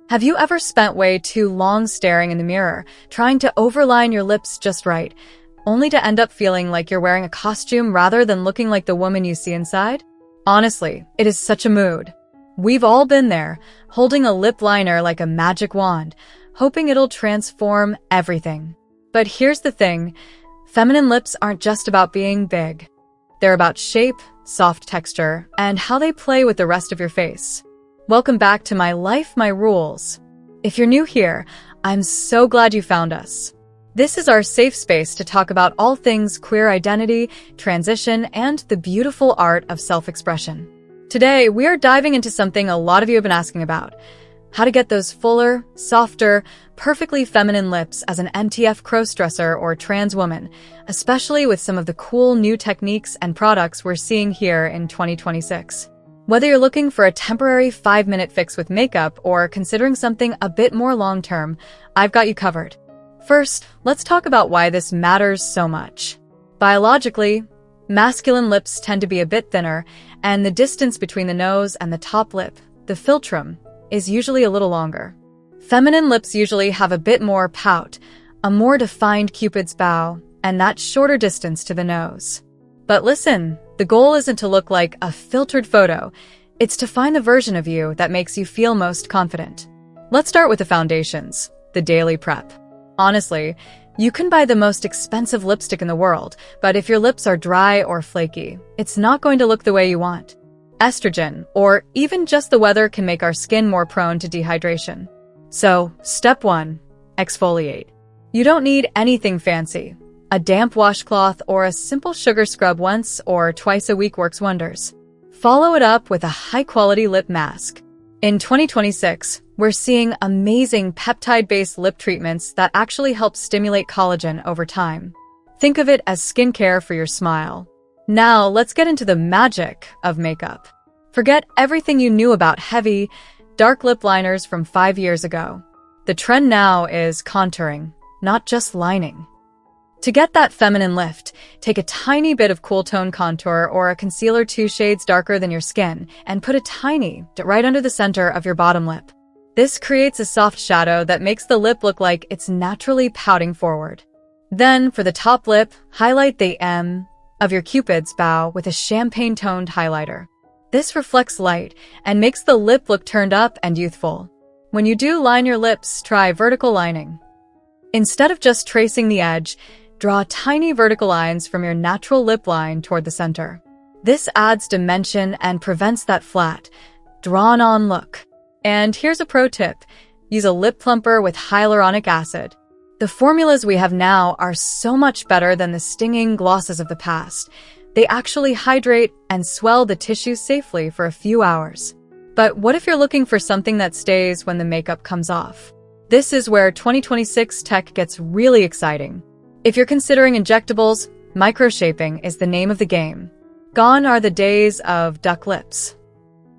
Have you ever spent way too long staring in the mirror, trying to overline your lips just right, only to end up feeling like you're wearing a costume rather than looking like the woman you see inside? Honestly, it is such a mood. We've all been there, holding a lip liner like a magic wand, hoping it'll transform everything. But here's the thing, feminine lips aren't just about being big. They're about shape, soft texture, and how they play with the rest of your face. Welcome back to My Life, My Rules. If you're new here, I'm so glad you found us. This is our safe space to talk about all things queer identity, transition, and the beautiful art of self-expression. Today, we are diving into something a lot of you have been asking about: how to get those fuller, softer, perfectly feminine lips as an MTF crossdresser or trans woman, especially with some of the cool new techniques and products we're seeing here in 2026. Whether you're looking for a temporary 5-minute fix with makeup or considering something a bit more long-term, I've got you covered. First, let's talk about why this matters so much. Biologically, masculine lips tend to be a bit thinner, and the distance between the nose and the top lip, the philtrum, is usually a little longer. Feminine lips usually have a bit more pout, a more defined Cupid's bow, and that shorter distance to the nose. But listen, the goal isn't to look like a filtered photo, it's to find the version of you that makes you feel most confident. Let's start with the foundations, the daily prep. Honestly, you can buy the most expensive lipstick in the world, but if your lips are dry or flaky, it's not going to look the way you want. Estrogen, or even just the weather, can make our skin more prone to dehydration. So, step 1, exfoliate. You don't need anything fancy. A damp washcloth or a simple sugar scrub once or twice a week works wonders. Follow it up with a high-quality lip mask. In 2026, we're seeing amazing peptide-based lip treatments that actually help stimulate collagen over time. Think of it as skincare for your smile. Now, let's get into the magic of makeup. Forget everything you knew about heavy, dark lip liners from 5 years ago. The trend now is contouring, not just lining. To get that feminine lift, take a tiny bit of cool tone contour or a concealer 2 shades darker than your skin and put a tiny right under the center of your bottom lip. This creates a soft shadow that makes the lip look like it's naturally pouting forward. Then, for the top lip, highlight the M of your Cupid's bow with a champagne-toned highlighter. This reflects light and makes the lip look turned up and youthful. When you do line your lips, try vertical lining. Instead of just tracing the edge, draw tiny vertical lines from your natural lip line toward the center. This adds dimension and prevents that flat, drawn-on look. And here's a pro tip: use a lip plumper with hyaluronic acid. The formulas we have now are so much better than the stinging glosses of the past. They actually hydrate and swell the tissue safely for a few hours. But what if you're looking for something that stays when the makeup comes off? This is where 2026 tech gets really exciting. If you're considering injectables, microshaping is the name of the game. Gone are the days of duck lips.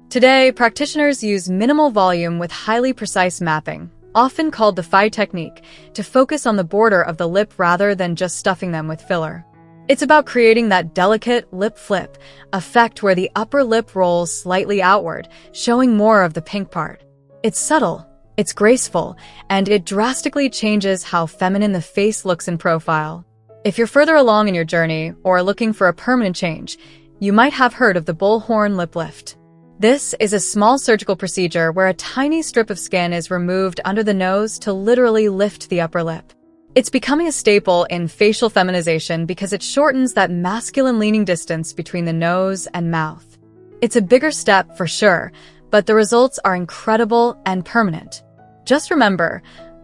Today, practitioners use minimal volume with highly precise mapping, often called the phi technique, to focus on the border of the lip rather than just stuffing them with filler. It's about creating that delicate lip flip effect where the upper lip rolls slightly outward, showing more of the pink part. It's subtle, it's graceful, and it drastically changes how feminine the face looks in profile. If you're further along in your journey or looking for a permanent change, you might have heard of the bullhorn lip lift. This is a small surgical procedure where a tiny strip of skin is removed under the nose to literally lift the upper lip. It's becoming a staple in facial feminization because it shortens that masculine-leaning distance between the nose and mouth. It's a bigger step for sure, but the results are incredible and permanent. Just remember,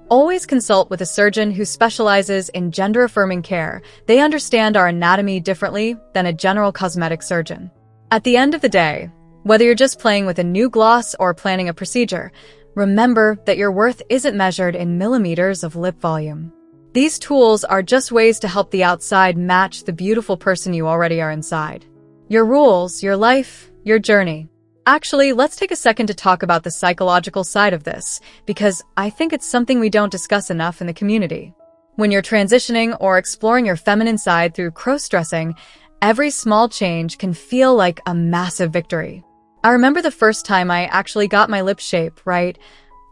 always consult with a surgeon who specializes in gender-affirming care. They understand our anatomy differently than a general cosmetic surgeon. At the end of the day, whether you're just playing with a new gloss or planning a procedure, remember that your worth isn't measured in millimeters of lip volume. These tools are just ways to help the outside match the beautiful person you already are inside. Your rules, your life, your journey. Actually, let's take a second to talk about the psychological side of this, because I think it's something we don't discuss enough in the community. When you're transitioning or exploring your feminine side through cross-dressing, every small change can feel like a massive victory. I remember the first time I actually got my lip shape right.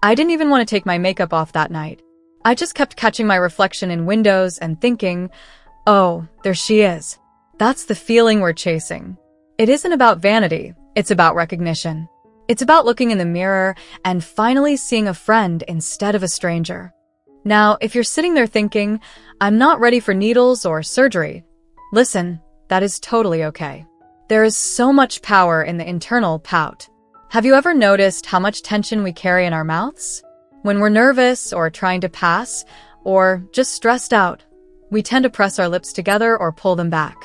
I didn't even want to take my makeup off that night. I just kept catching my reflection in windows and thinking, oh, there she is. That's the feeling we're chasing. It isn't about vanity, it's about recognition. It's about looking in the mirror and finally seeing a friend instead of a stranger. Now, if you're sitting there thinking, I'm not ready for needles or surgery, listen, that is totally okay. There is so much power in the internal pout. Have you ever noticed how much tension we carry in our mouths? When we're nervous or trying to pass, or just stressed out, we tend to press our lips together or pull them back.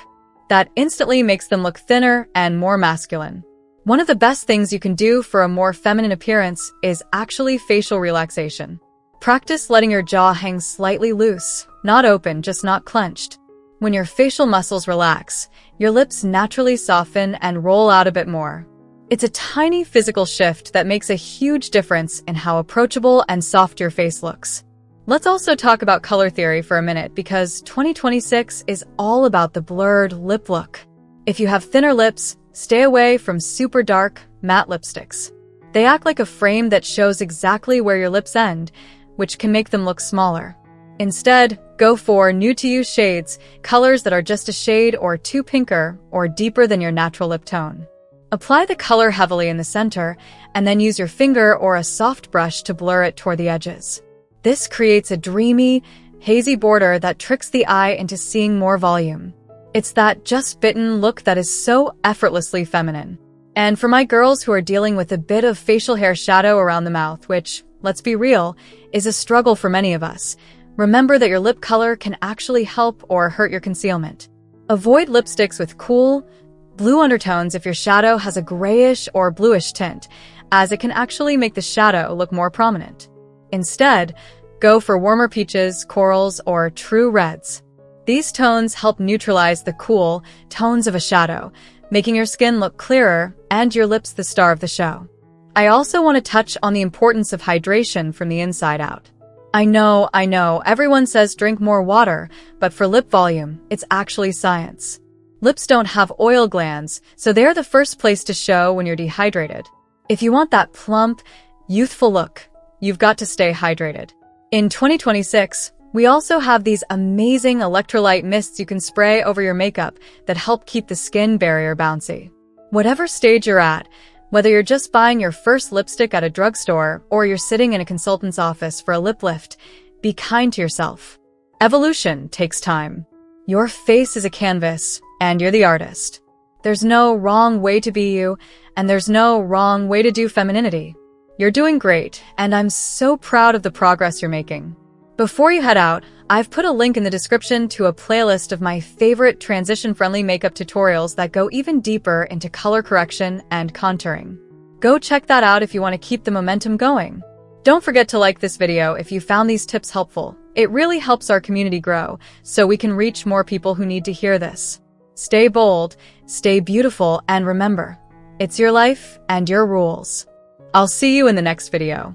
That instantly makes them look thinner and more masculine. One of the best things you can do for a more feminine appearance is actually facial relaxation. Practice letting your jaw hang slightly loose, not open, just not clenched. When your facial muscles relax, your lips naturally soften and roll out a bit more. It's a tiny physical shift that makes a huge difference in how approachable and soft your face looks. Let's also talk about color theory for a minute because 2026 is all about the blurred lip look. If you have thinner lips, stay away from super dark, matte lipsticks. They act like a frame that shows exactly where your lips end, which can make them look smaller. Instead, go for new-to-you shades, colors that are just a shade or two pinker or deeper than your natural lip tone. Apply the color heavily in the center, and then use your finger or a soft brush to blur it toward the edges. This creates a dreamy, hazy border that tricks the eye into seeing more volume. It's that just-bitten look that is so effortlessly feminine. And for my girls who are dealing with a bit of facial hair shadow around the mouth, which, let's be real, is a struggle for many of us, remember that your lip color can actually help or hurt your concealment. Avoid lipsticks with cool, blue undertones if your shadow has a grayish or bluish tint, as it can actually make the shadow look more prominent. Instead, go for warmer peaches, corals, or true reds. These tones help neutralize the cool tones of a shadow, making your skin look clearer and your lips the star of the show. I also want to touch on the importance of hydration from the inside out. I know, everyone says drink more water, but for lip volume, it's actually science. Lips don't have oil glands, so they're the first place to show when you're dehydrated. If you want that plump, youthful look, you've got to stay hydrated. In 2026, we also have these amazing electrolyte mists you can spray over your makeup that help keep the skin barrier bouncy. Whatever stage you're at, whether you're just buying your first lipstick at a drugstore or you're sitting in a consultant's office for a lip lift, be kind to yourself. Evolution takes time. Your face is a canvas, and you're the artist. There's no wrong way to be you, and there's no wrong way to do femininity. You're doing great, and I'm so proud of the progress you're making. Before you head out, I've put a link in the description to a playlist of my favorite transition-friendly makeup tutorials that go even deeper into color correction and contouring. Go check that out if you want to keep the momentum going. Don't forget to like this video if you found these tips helpful. It really helps our community grow, so we can reach more people who need to hear this. Stay bold, stay beautiful, and remember, it's your life and your rules. I'll see you in the next video.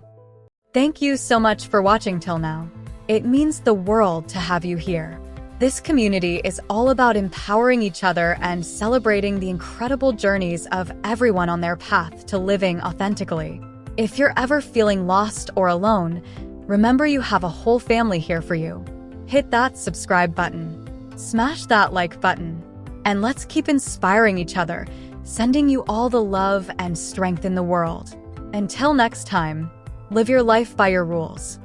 Thank you so much for watching till now. It means the world to have you here. This community is all about empowering each other and celebrating the incredible journeys of everyone on their path to living authentically. If you're ever feeling lost or alone, remember you have a whole family here for you. Hit that subscribe button. Smash that like button. And let's keep inspiring each other, sending you all the love and strength in the world. Until next time, live your life by your rules.